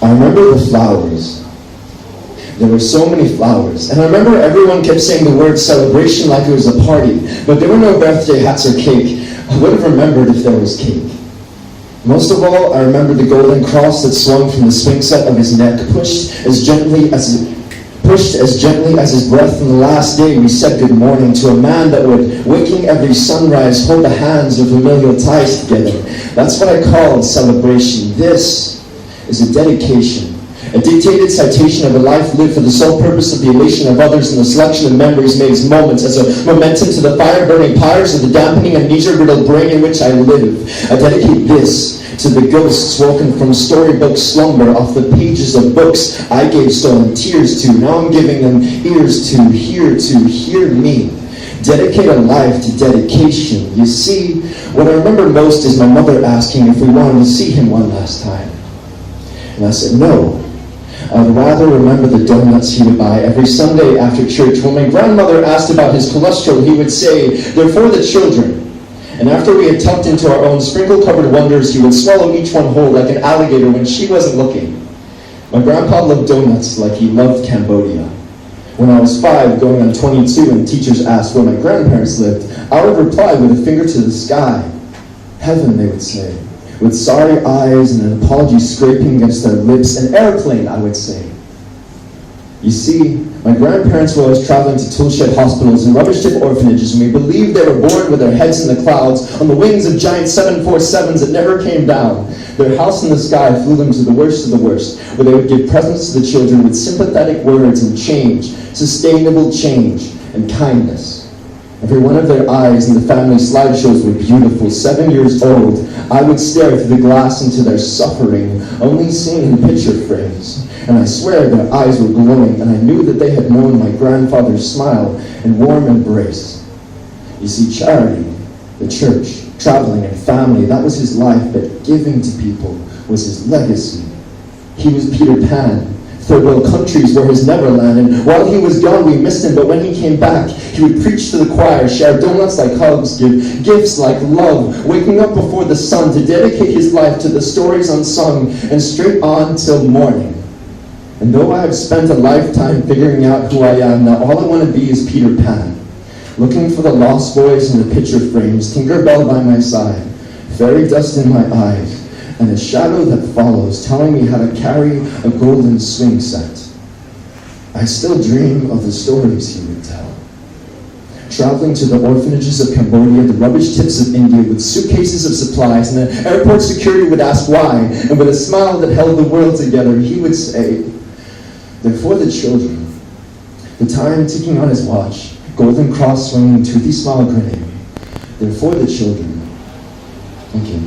I remember the flowers. There were so many flowers, and I remember everyone kept saying the word celebration like it was a party, but there were no birthday hats or cake. I would have remembered if there was cake. Most of all, I remember the golden cross that swung from the sphinxet of his neck, pushed as gently as his breath. On the last day, we said good morning to a man that would, waking every sunrise, hold the hands of familial ties together. That's what I call celebration. This is a dedication. A dictated citation of a life lived for the sole purpose of the elation of others and the selection of memories made as moments, as a momentum to the fire-burning pyres of the dampening amnesia-riddled brain in which I live. I dedicate this to the ghosts woken from storybook slumber off the pages of books I gave stolen tears to. Now I'm giving them ears to hear me. Dedicate a life to dedication. You see, what I remember most is my mother asking if we wanted to see him one last time. And I said no. I'd rather remember the donuts he would buy every Sunday after church. When my grandmother asked about his cholesterol, he would say, "They're for the children." And after we had tucked into our own sprinkle-covered wonders, he would swallow each one whole like an alligator when she wasn't looking. My grandpa loved donuts like he loved Cambodia. When I was 5, going on 22, and teachers asked where my grandparents lived, I would reply with a finger to the sky. Heaven, they would say, with sorry eyes and an apology scraping against their lips. An airplane, I would say. You see, my grandparents were always traveling to tool-shed hospitals and rubbish-tip orphanages, and we believed they were born with their heads in the clouds, on the wings of giant 747s that never came down. Their house in the sky flew them to the worst of the worst, where they would give presents to the children with sympathetic words and change, sustainable change, and kindness. Every one of their eyes in the family slideshows were beautiful. 7 years old, I would stare through the glass into their suffering, only seeing in picture frames. And I swear their eyes were glowing, and I knew that they had known my grandfather's smile and warm embrace. You see, charity, the church, traveling, and family, that was his life, but giving to people was his legacy. He was Peter Pan. Third world countries were his Neverland, and while he was gone we missed him, but when he came back he would preach to the choir, share donuts like hugs, give gifts like love, waking up before the sun to dedicate his life to the stories unsung, and straight on till morning. And though I have spent a lifetime figuring out who I am, now all I want to be is Peter Pan, looking for the lost boys in the picture frames, Tinkerbell by my side, fairy dust in my eyes, and a shadow that follows, telling me how to carry a golden swing set. I still dream of the stories he would tell. Traveling to the orphanages of Cambodia, the rubbish tips of India, with suitcases of supplies, and the airport security would ask why, and with a smile that held the world together, he would say, "They're for the children." The time ticking on his watch, golden cross swinging, toothy smile grinning. They're for the children. Thank you.